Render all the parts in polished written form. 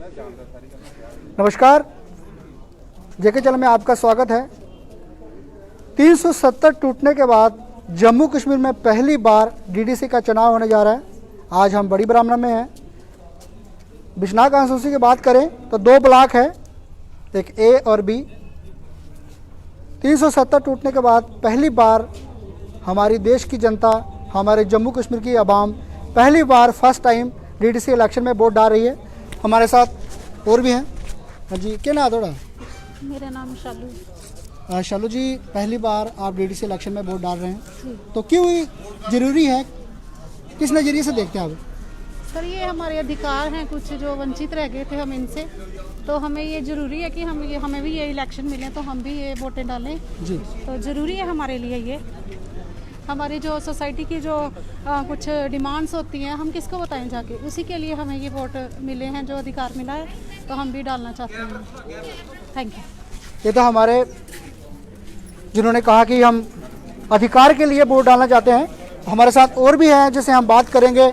नमस्कार, जेके चैनल में आपका स्वागत है। 370 टूटने के बाद जम्मू कश्मीर में पहली बार डीडीसी का चुनाव होने जा रहा है। आज हम बड़ी ब्राह्मणा में हैं। बिश्नाह कॉन्स्टिट्यूंसी की बात करें तो 2 ब्लॉक है, एक ए और बी। 370 टूटने के बाद पहली बार हमारी देश की जनता, हमारे जम्मू कश्मीर की आवाम पहली बार फर्स्ट टाइम डीडीसी इलेक्शन में वोट डाल रही है। हमारे साथ और भी हैं। हाँ जी, क्या नाम थोड़ा? मेरा नाम शालू। शालू जी, पहली बार आप डीडीसी इलेक्शन में वोट डाल रहे हैं, तो क्यों ज़रूरी है, किस नज़रिए से देखते हैं आप? सर, ये हमारे अधिकार हैं, कुछ जो वंचित रह गए थे हम इनसे, तो हमें ये ज़रूरी है कि हमें भी ये इलेक्शन मिले तो हम भी ये वोटें डालें जी। तो ज़रूरी है हमारे लिए। ये हमारी जो सोसाइटी की जो कुछ डिमांड्स होती हैं, हम किसको बताएं जाके, उसी के लिए हमें ये वोट मिले हैं, जो अधिकार मिला है, तो हम भी डालना चाहते हैं। Thank you. ये तो हमारे जिन्होंने कहा कि हम अधिकार के लिए वोट डालना चाहते हैं। हमारे साथ और भी हैं जिससे हम बात करेंगे।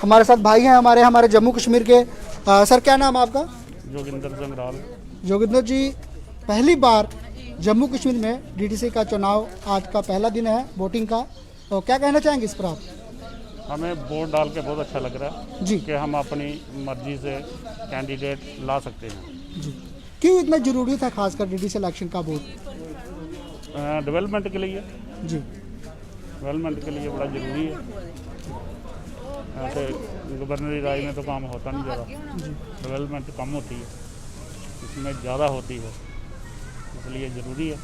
हमारे साथ भाई हैं हमारे जम्मू कश्मीर के। सर, क्या नाम है आपका? जोगिंदर जंगराल। जोगिंदर जी, पहली बार जम्मू कश्मीर में डीडीसी का चुनाव, आज का पहला दिन है वोटिंग का, तो क्या कहना चाहेंगे इस पर आप? हमें वोट डाल के बहुत अच्छा लग रहा है जी कि हम अपनी मर्जी से कैंडिडेट ला सकते हैं। जी। क्यों इतना ज़रूरी था खासकर डीडीसी इलेक्शन का वोट? डेवलपमेंट के लिए। जी। डेवलपमेंट के लिए बड़ा ज़रूरी है। ऐसे गवर्नरी राज में तो काम होता नहीं ज़्यादा, डेवलपमेंट कम होती है, इसमें ज़्यादा होती है, इसलिए ज़रूरी है।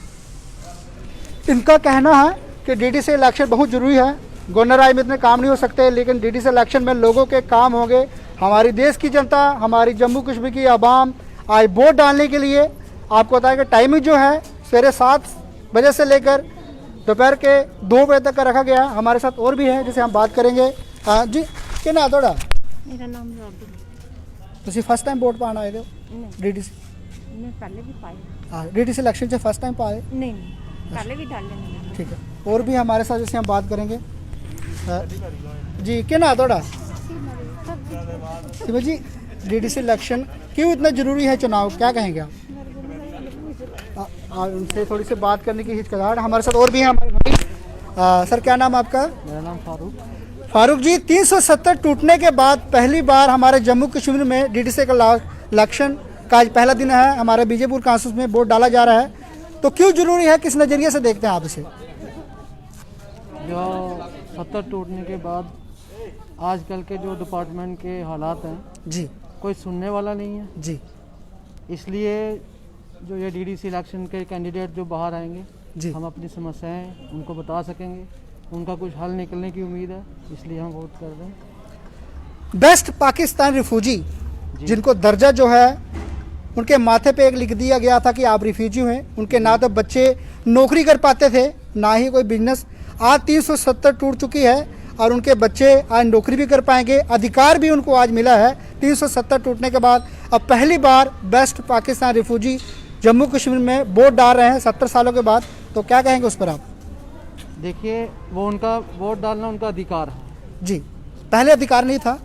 इनका कहना है कि डीडीसी इलेक्शन बहुत ज़रूरी है। गवर्नर राज में इतने काम नहीं हो सकते, लेकिन डीडीसी इलेक्शन में लोगों के काम होंगे। हमारी देश की जनता, हमारी जम्मू कश्मीर की आवाम आज वोट डालने के लिए, आपको बताया कि टाइमिंग जो है सवेरे 7 बजे से लेकर दोपहर के 2 बजे तक का रखा गया। हमारे साथ और भी हैं जिसे हम बात करेंगे। जी, क्या ना थोड़ा? मेरा नाम राबी। ਤੁਸੀਂ ਫਸਟ ਟਾਈਮ ਵੋਟ ਪਾਣ ਆਏ ਹੋ ਡੀਡੀसी? मैं पहले भी पाई। हाँ, डीडीसी इलेक्शन से फर्स्ट टाइम पाए? नहीं, पहले भी डाले नहीं। ठीक है। और भी हमारे साथ जैसे हम बात करेंगे। जी, क्या ना थोड़ा? शिवा जी, डीडीसी इलेक्शन क्यों इतना ज़रूरी है चुनाव, क्या कहेंगे आप? उनसे थोड़ी सी बात करने की हिचकिचाहट। हमारे साथ और भी हैं हमारे भाई। सर, क्या नाम आपका? मेरा नाम फारूक जी, 370 टूटने के बाद पहली बार हमारे जम्मू कश्मीर में डीडीसी का इलेक्शन का आज पहला दिन है। हमारे बीजेपुर कांसुस में वोट डाला जा रहा है, तो क्यों ज़रूरी है, किस नज़रिए से देखते हैं आप इसे? जो 70 टूटने के बाद आजकल के जो डिपार्टमेंट के हालात हैं जी, कोई सुनने वाला नहीं है जी, इसलिए जो ये डीडीसी इलेक्शन के कैंडिडेट जो बाहर आएंगे जी, हम अपनी समस्याएं उनको बता सकेंगे, उनका कुछ हल निकलने की उम्मीद है, इसलिए हम वोट कर रहे हैं। बेस्ट पाकिस्तान रिफ्यूजी जिनको दर्जा जो है उनके माथे पे एक लिख दिया गया था कि आप रिफ्यूजी हैं। उनके ना तो बच्चे नौकरी कर पाते थे, ना ही कोई बिजनेस। आज 370 टूट चुकी है और उनके बच्चे आज नौकरी भी कर पाएंगे, अधिकार भी उनको आज मिला है 370 टूटने के बाद। अब पहली बार बेस्ट पाकिस्तान रिफ्यूजी जम्मू कश्मीर में वोट डाल रहे हैं 70 सालों के बाद, तो क्या कहेंगे उस पर आप? देखिए, वो उनका वोट डालना उनका अधिकार है जी। पहले अधिकार नहीं था?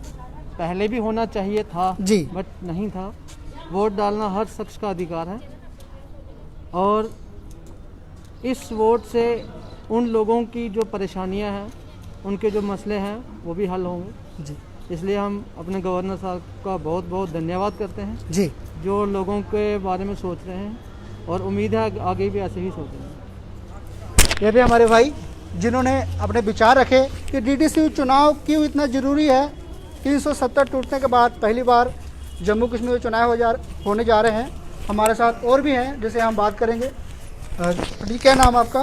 पहले भी होना चाहिए था जी, बट नहीं था। वोट डालना हर शख्स का अधिकार है और इस वोट से उन लोगों की जो परेशानियां हैं, उनके जो मसले हैं, वो भी हल होंगे जी। इसलिए हम अपने गवर्नर साहब का बहुत बहुत धन्यवाद करते हैं जी, जो लोगों के बारे में सोच रहे हैं और उम्मीद है आगे भी ऐसे ही सोचेंगे। ये भी हमारे भाई जिन्होंने अपने विचार रखे कि डीडीसी चुनाव क्यों इतना ज़रूरी है। 370 टूटने के बाद पहली बार जम्मू कश्मीर में चुनाव होने जा रहे हैं। हमारे साथ और भी हैं जिसे हम बात करेंगे। जी, क्या नाम आपका?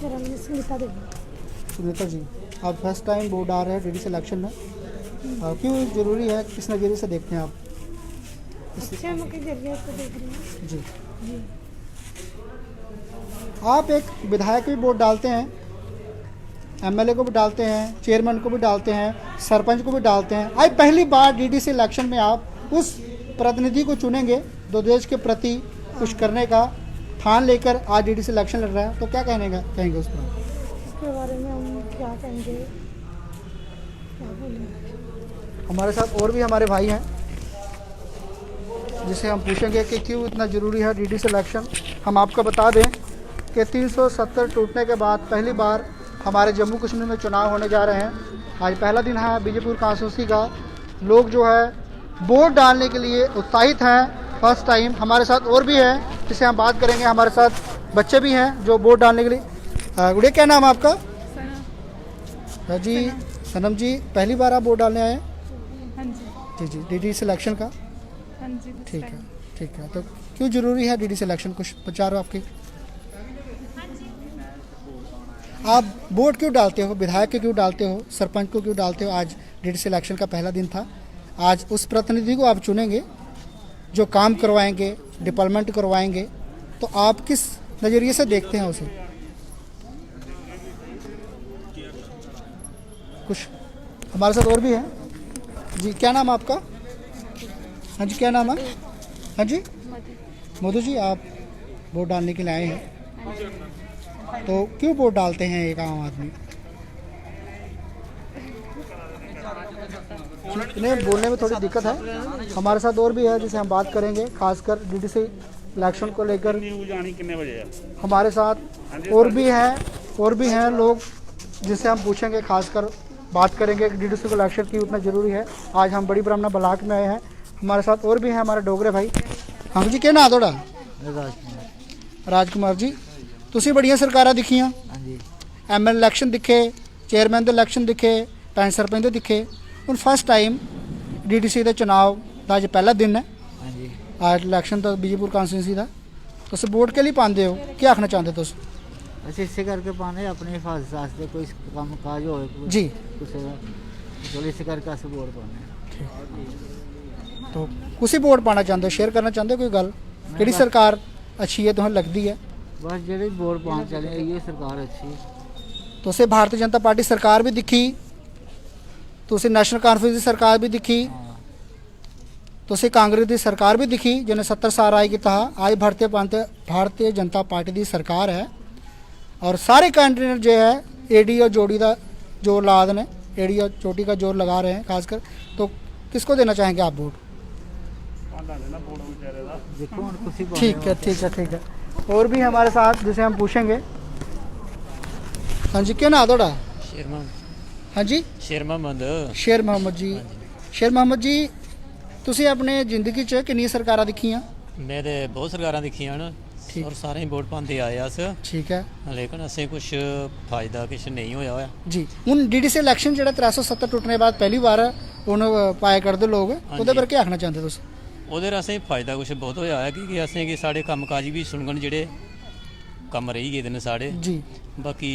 सुनीता देवी। सुनीता जी, आप फर्स्ट टाइम वोट डाल रहे हैं डीडीसी इलेक्शन में, क्यों ज़रूरी है, किस नज़रिए से देखते हैं आप? अच्छे जरिए से देख रहे हैं। जी। आप एक विधायक भी वोट डालते हैं, एमएलए को भी डालते हैं, चेयरमैन को भी डालते हैं, सरपंच को भी डालते हैं। आज पहली बार डीडीसी इलेक्शन में आप उस प्रतिनिधि को चुनेंगे जो देश के प्रति कुछ करने का ठान लेकर आज डीडीसी इलेक्शन लड़ रहा है, तो क्या कहेंगे उस पर? उसके बारे में हम क्या कहेंगे, क्या बोलेंगे? हमारे साथ और भी हमारे भाई हैं। जिसे हम पूछेंगे कि क्यों इतना ज़रूरी है डीडीसी इलेक्शन। हम आपको बता दें कि 370 टूटने के बाद पहली बार हमारे जम्मू कश्मीर में चुनाव होने जा रहे हैं। आज पहला दिन है बीजेपुर कॉन्स्टिट्यूंसी का। लोग जो है वोट डालने के लिए उत्साहित हैं फर्स्ट टाइम। हमारे साथ और भी है जिससे हम बात करेंगे। हमारे साथ बच्चे भी हैं जो वोट डालने के लिए। गुड़िया, क्या नाम है आपका? जी सनम जी, पहली बार आप वोट डालने आए हैं? हाँ जी। जी डीडी सिलेक्शन का। हाँ जी। ठीक है। तो क्यों ज़रूरी है डीडी सिलेक्शन, कुछ विचार आपके? आप वोट क्यों डालते हो? विधायक को क्यों डालते हो? सरपंच को क्यों डालते हो? आज डीडी सिलेक्शन का पहला दिन था। आज उस प्रतिनिधि को आप चुनेंगे जो काम करवाएंगे, डिवेलपमेंट करवाएंगे। तो आप किस नज़रिए से देखते हैं उसे? कुछ हमारे साथ और भी हैं। जी, क्या नाम है आपका? हाँ जी, क्या नाम है? हाँ जी, मधु जी, आप वोट डालने के लिए आए हैं, तो क्यों वोट डालते हैं एक आम आदमी? इन्हें बोलने में थोड़ी दिक्कत है। हमारे साथ और भी है जिसे हम बात करेंगे, खासकर डीडीसी इलेक्शन को लेकर। न्यूज़ आनी कितने बजे है? हमारे साथ और भी हैं लोग जिससे हम पूछेंगे, खासकर बात करेंगे कि डीडीसी को इलेक्शन क्यों उतना ज़रूरी है। आज हम बड़ी ब्राह्मणा ब्लॉक में आए हैं। हमारे साथ और भी हैं हमारे डोगरे भाई। हाँ जी, क्या नाम थोड़ा? राजकुमार जी, ਤੁਸੀਂ ਬੜੀਆਂ ਸਰਕਾਰਾਂ ਦਿਖੀਆਂ। ਹਾਂਜੀ। ਐਮਐਲ ਇਲੈਕਸ਼ਨ ਦਿਖੇ, ਚੇਅਰਮੈਨ ਦੇ ਇਲੈਕਸ਼ਨ ਦਿਖੇ, ਪੰਚ ਸਰਪੰਚ ਦੇ ਦਿਖੇ। ਹੁਣ ਫਸਟ ਟਾਈਮ ਡੀਡੀਸੀ ਦੇ ਚੁਣਾव ਦਾ ਅੱਜ ਪਹਿਲਾ ਦਿਨ ਹੈ। ਹਾਂਜੀ। आज इलेक्शन तो बीजेपुर कॉन्स्टिट्यूंसी का। तुम वोट के लिए पाते हो, क्या आखना चाहते तुम? ਅਸੀਂ ਇਸੇ ਕਰਕੇ ਪਾਣੇ ਆਪਣੀ ਹਿਫਾਜ਼ਤ ਵਾਸਤੇ, ਕੋਈ ਕੰਮ ਕਾਜ ਹੋਵੇ जी, ਕਿਸੇ ਦਾ, ਚਲੋ ਇਸੇ ਕਰਕੇ ਅਸੀਂ ਵੋਟ ਪਾਉਂਦੇ तो कुछ वोट पाना चाहते हो, शेयर करना चाहते हो कोई गल? कि सरकार अच्छी है तुम्हें लगती है? ਬਸ ਜਿਹੜੇ ਵੋਟ ਪਾਉਣ ਚਲੇ ਇਹ ਸਰਕਾਰ ਅੱਛੀ। तो उसे भारतीय जनता पार्टी सरकार भी दिखी, तो उसे नेशनल कॉन्फ्रेंस की सरकार भी दिखी, ਹਾਂ। तो उसे कांग्रेस की सरकार भी दिखी जिन्हें 70 साल आई की था। आज भारतीय जनता पार्टी की सरकार है और सारे कैंडिडेट जो है एडी और जोड़ी का जोर ला देने, एडी और चोटी का जोर लगा रहे हैं खासकर। तो किसको देना चाहेंगे आप वोट? ਦੇਖੋ ਹੁਣ ਤੁਸੀਂ ਪਾਉਂਦੇ ठीक है, ठीक है, ठीक है। और भी हमारे साथ जिसे हम पूछेंगे। हाँ जी, क्या नाम थोड़ा? शेर हाँ जी, शेर मोहम्मद। शेर मोहम्मद जी। शेर मोहम्मद जी, ਤੁਸੀਂ ਆਪਣੇ ਜ਼ਿੰਦਗੀ 'ਚ ਕਿੰਨੀਆਂ ਸਰਕਾਰਾਂ ਦੇਖੀਆਂ? ਮੈਂ ਤੇ ਬਹੁਤ ਸਰਕਾਰਾਂ ਦੇਖੀਆਂ ਹਨ ਠੀਕ। ਔਰ ਸਾਰੇ ਹੀ ਵੋਟ ਪਾਉਂਦੇ ਆਏ ਆ ਅਸ, ਠੀਕ ਹੈ ਲੇਕਿਨ ਅਸੀਂ ਕੁਝ ਫਾਇਦਾ ਕੁਝ ਨਹੀਂ ਹੋਇਆ ਹੋਇਆ। ਜੀ। ਹੁਣ ਡੀਡੀਸੀ ਇਲੈਕਸ਼ਨ ਜਿਹੜਾ 370 ਟੁੱਟਣੇ ਬਾਅਦ ਪਹਿਲੀ ਵਾਰ ਹੁਣ ਪਾਏ ਕਰਦੇ ਲੋਕ, ਉਹਦੇ ਬਾਰੇ ਕੀ ਆਖਣਾ ਚਾਹੁੰਦੇ ਤੁਸੀਂ? ਉਹਦੇ ਨਾਲ ਅਸੀਂ ਫਾਇਦਾ ਕੁਝ ਬਹੁਤ ਹੋਇਆ ਹੈ ਕਿ ਅਸੀਂ ਕਿ ਸਾਡੇ ਕੰਮਕਾਜ ਵੀ ਸੁਣਨ ਜਿਹੜੇ ਕੰਮ ਰਹੀ ਗਏ ਨੇ ਸਾਡੇ। ਜੀ ਬਾਕੀ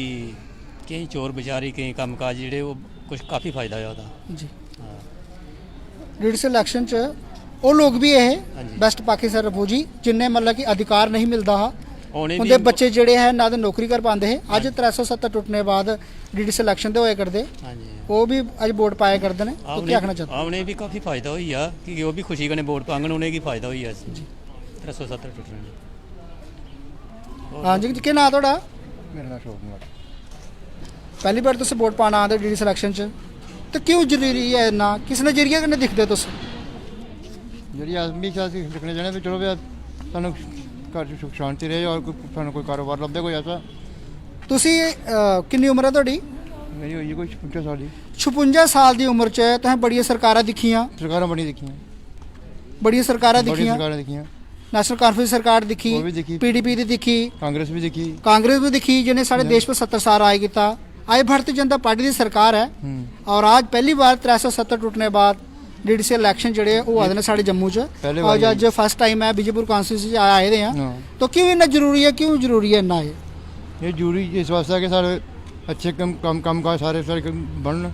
ਕਈ ਚੋਰ ਵਿਚਾਰੀ ਕਈ ਕੰਮਕਾਜ ਜਿਹੜੇ ਉਹ ਕੁਝ ਕਾਫੀ ਫਾਇਦਾ ਹੋਇਆ ਉਹਦਾ। ਜੀ। ਹਾਂ। ਡੀਡੀਸੀ ਇਲੈਕਸ਼ਨ 'ਚ ਉਹ ਲੋਕ ਵੀ ਇਹ ਹਾਂਜੀ। ਬੈਸਟ ਪਾਕਿਸਤਾਨ ਰਫੂਜੀ ਜਿੰਨੇ ਮਤਲਬ ਕਿ ਅਧਿਕਾਰ ਨਹੀਂ ਮਿਲਦਾ ਹਾ, ਉਹਨੇ ਉਹਦੇ ਵੀ ਬੱਚੇ ਜਿਹੜੇ ਹੈ ਨਾ ਤੇ ਨੌਕਰੀ ਕਰ ਪਾਉਂਦੇ ਹੈ। ਅੱਜ 370 ਟੁੱਟਣੇ ਬਾਅਦ ਡੀਡੀਸੀ ਇਲੈਕਸ਼ਨ ਦੇ ਹੋਏ ਕਰਦੇ, ਹਾਂਜੀ ਉਹ ਵੀ ਅੱਜ ਵੋਟ ਪਾਏ ਕਰਦੇ ਨੇ। ਤਾਂ ਕੀ ਆਖਣਾ ਚਾਹੁੰਦੇ? ਉਹਨੇ ਵੀ ਕਾਫੀ ਫਾਇਦਾ ਹੋਈ ਆ ਕਿ ਉਹ ਵੀ ਖੁਸ਼ੀ ਕਨੇ ਵੋਟ ਪਾਂਗਣ, ਉਹਨੇ ਕੀ ਫਾਇਦਾ ਹੋਈ ਆ ਜੀ 370 ਟੁੱਟਣੇ। ਹਾਂਜੀ, ਕੀ ਨਾਂ ਤੁਹਾਡਾ? ਮੇਰਾ ਨਾਮ ਸ਼ੋਭ ਕੁਮਾਰ। ਪਹਿਲੀ ਵਾਰ ਤੁਸੀਂ ਵੋਟ ਪਾਉਣ ਆਉਂਦੇ ਡੀਡੀਸੀ ਇਲੈਕਸ਼ਨ 'ਚ, ਤੇ ਕਿਉਂ ਜ਼ਰੂਰੀ ਹੈ ਨਾ? ਕਿਸ ਨਜ਼ਰੀਏ ਕਨੇ ਦਿਖਦੇ ਤੁਸੀਂ? ਜਿਹੜੀ ਆਦਮੀ ਅਸੀਂ ਲਿਖਣੇ ਚਾਹੁੰਦੇ ਵੀ ਚਲੋ ਵੀ ਸਾਨੂੰ ਘਰ 'ਚ ਸੁੱਖ ਸ਼ਾਂਤੀ ਰਹੇ ਔਰ ਸਾਨੂੰ ਕੋਈ ਕਾਰੋਬਾਰ ਲੱਭੇ ਕੋਈ ਐਸਾ। ਤੁਸੀਂ ਕਿੰਨੀ ਉਮਰ ਹੈ ਤੁਹਾਡੀ? ਮੇਰੀ ਹੋਈ ਕੋਈ 55 ਸਾਲ ਦੀ। 56 ਸਾਲ ਦੀ ਉਮਰ 'ਚ ਤੁਸੀਂ ਬੜੀਆਂ ਸਰਕਾਰਾਂ ਦਿਖੀਆਂ, ਸਰਕਾਰਾਂ ਬੜੀਆਂ ਦੇਖੀਆਂ, ਬੜੀਆਂ ਸਰਕਾਰਾਂ ਬੜੀਆਂ ਦਿਖੀਆਂ। ਸਰਕਾਰਾਂ ਦੇਖੀਆਂ, ਨੈਸ਼ਨਲ ਕਾਨਫਰੰਸ ਸਰਕਾਰ ਦਿਖੀ, ਉਹ ਵੀ ਦਿਖੀ। ਪੀਡੀਪੀ ਦੀ ਦਿਖੀ, ਕਾਂਗਰਸ ਵੀ ਦੇਖੀ। कांग्रेस भी दिखी जिन्हें सारे देश पर 70 साल आए किया। आज भारतीय जनता पार्टी की सरकार है और आज पहली बार 370 टूटने बाद डीडीसी इलेक्शन जड़े वो आते हैं साढ़े जम्मू च। पहले और बार अज फर्स्ट टाइम है बीजेपुर कॉन्स्टिट्यूंसी आए थे हैं। हाँ। तो क्यों इन्ना जरूरी है, क्यों जरूरी है इन्ना? ਇਹ ਜ਼ਰੂਰੀ ਇਸ ਵਾਸਤੇ ਕਿ ਸਾਰੇ ਅੱਛੇ ਕੰਮ ਕਾਜ ਸਾਰੇ ਬਣਨ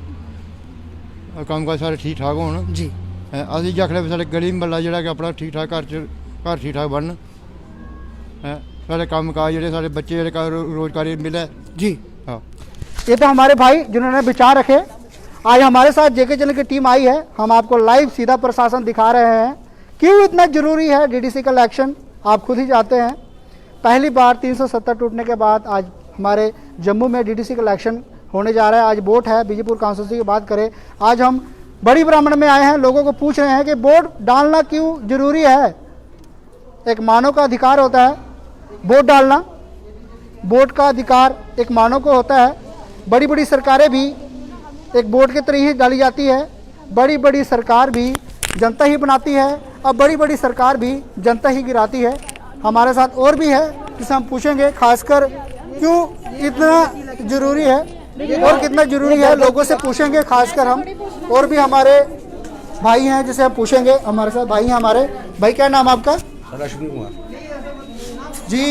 ਔਰ ਕੰਮ ਕਾਜ ਸਾਰੇ ਠੀਕ ਠਾਕ ਹੋਣ। जी ਅਸੀਂ ਜਖਲੇ ਵੀ ਸਾਡੇ ਗਲੀ ਮਹੱਲਾ ਜਿਹੜਾ ਕਿ ਆਪਣਾ ਠੀਕ ਠਾਕ ਘਰ ਠੀਕ ਠਾਕ ਬਣਨ। ਸਾਡੇ ਕੰਮ ਕਾਜ ਜਿਹੜੇ ਸਾਡੇ ਬੱਚੇ ਜਿਹੜੇ ਰੋਜ਼ਗਾਰੀ ਮਿਲੇ। जी। हाँ। ये तो हमारे भाई जिन्होंने विचार रखे। आज हमारे साथ जेके चैनल की टीम आई है, हम आपको लाइव सीधा प्रशासन दिखा रहे हैं। क्यों इतना ज़रूरी है डीडीसी का इलेक्शन, आप खुद ही जानते हैं। पहली बार 370 टूटने के बाद आज हमारे जम्मू में डीडीसी का इलेक्शन होने जा रहा है। आज वोट है बीजेपुर कॉन्स्टिट्यूंसी की बात करें। आज हम बड़ी ब्राह्मण में आए हैं, लोगों को पूछ रहे हैं कि वोट डालना क्यों ज़रूरी है। एक मानव का अधिकार होता है वोट डालना। वोट का अधिकार एक मानव को होता है। बड़ी बड़ी सरकारें भी एक वोट के तरीके ही डाली जाती है। बड़ी बड़ी सरकार भी जनता ही बनाती है और बड़ी बड़ी सरकार भी जनता ही गिराती है। हमारे साथ और भी है जिसे हम पूछेंगे खासकर क्यों इतना ज़रूरी है और कितना ज़रूरी है, लोगों से पूछेंगे खासकर हम। और भी हमारे भाई हैं जिसे हम पूछेंगे, हमारे साथ भाई हैं हमारे। भाई क्या नाम आपका? लक्ष्मण कुमार जी,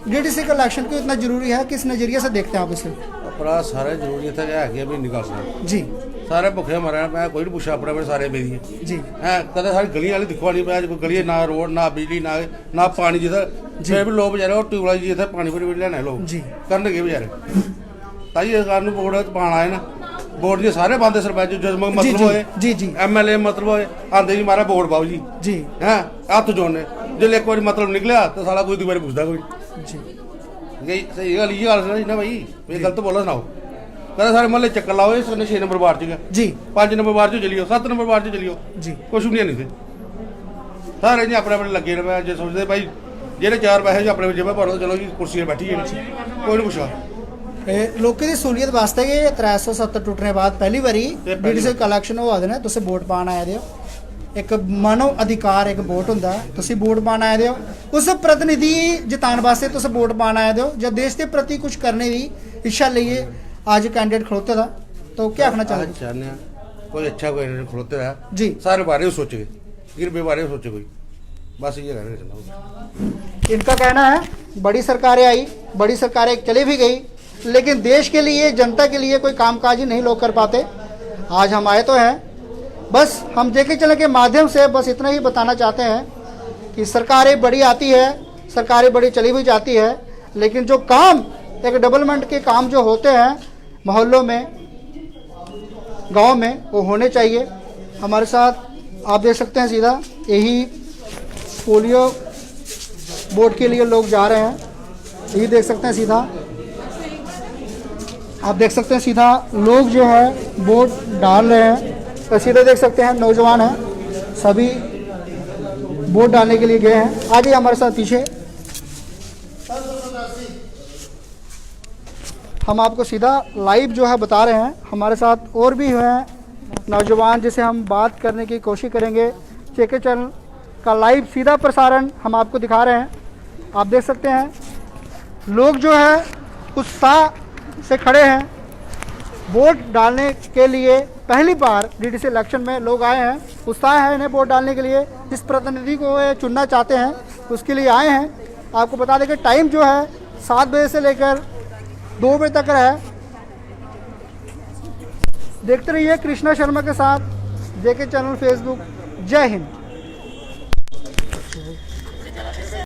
डीडीसी का इलेक्शन क्यों इतना जरूरी है, किस नज़रिए से देखते हैं आप इसे? अपना सारा जरूरी था है भी निकाल जी सारे भुखे मरे मैं कोई नहीं पूछा अपने सारे बेरिए जी है कदे सारी गलियां वाली दिखवा नहीं पाया गली ना रोड ना बिजली ना पानी जिधर फिर भी लोग बेचारे और ट्यूबवेल जी इतने पानी पूरी लेना लोग जी करने के बेचारे ताई इस कारण वोट पाना आए ना वोट जी सारे पाते सरपंच जो मतलब होए जी जी MLA मतलब होए आंदे जी मारा वोट पाओ जी जी है हथ जोड़ने जो एक बार मतलब निकलिया तो साला कोई दूसरी पूछता कोई जी सही गल ये गल ना भाई ये गलत बोलो सुनाओ कहते सारे महल्ले चक्कर लाओ इस 6 नंबर वार्ड च जी 5 नंबर वार्ड च चलियो 7 नंबर वार्ड च चलियो जी कुछ भी नहीं थे सारे जी अपने अपने लगे रहे जो सोचते भाई जेह्ड़े 4 पैसे जो अपने जेबे भरो चलो जी कुर्सी बैठी है कोई नहीं पूछा लोकें दी सहूलियत वास्ते कि 370 टुटने बाद पहली बारी डीडीसी कलैक्शन होआ दे ने तुस वोट पान आए दे हो। एक मानव अधिकार एक वोट होंदा है, तुसी वोट पान आए दे हो, उस प्रतिनिधि जितान वास्ते तुस वोट पान आए दे हो जो देश के प्रति कुछ करने की इच्छा लिए आज कैंडिडेट खड़ोते था। तो क्या आखना चाहते हैं? कोई अच्छा कोई खड़ोते रहा जी सारे बारे में सोचे गिरबे बारे में सोचे कोई बस ये कहना चाहता। इनका कहना है बड़ी सरकारें आई, बड़ी सरकारें चली भी गई, लेकिन देश के लिए जनता के लिए कोई कामकाज ही नहीं लोग कर पाते। आज हम आए तो हैं, बस हम जेके चले के माध्यम से बस इतना ही बताना चाहते हैं कि सरकारें बड़ी आती है, सरकारें बड़ी चली भी जाती है, लेकिन जो काम एक डेवलपमेंट के काम जो होते हैं मोहल्लों में गांव में वो होने चाहिए। हमारे साथ आप देख सकते हैं सीधा यही पोलियो वोट के लिए लोग जा रहे हैं, यही देख सकते हैं सीधा आप देख सकते हैं सीधा लोग जो है वोट डाल रहे हैं। तो सीधे देख सकते हैं नौजवान हैं सभी वोट डालने के लिए गए हैं। आज ही हमारे साथ पीछे हम आपको सीधा लाइव जो है बता रहे हैं। हमारे साथ और भी हैं नौजवान जिसे हम बात करने की कोशिश करेंगे। जेके चैनल का लाइव सीधा प्रसारण हम आपको दिखा रहे हैं। आप देख सकते हैं लोग जो है उत्साह से खड़े हैं वोट डालने के लिए। पहली बार डीडीसी इलेक्शन में लोग आए हैं, उत्साह है इन्हें वोट डालने के लिए। जिस प्रतिनिधि को ये चुनना चाहते हैं उसके लिए आए हैं। आपको बता दें कि टाइम जो है 7 बजे से लेकर 2 बजे तक है। देखते रहिए कृष्णा शर्मा के साथ जेके चैनल फेसबुक। जय हिंद।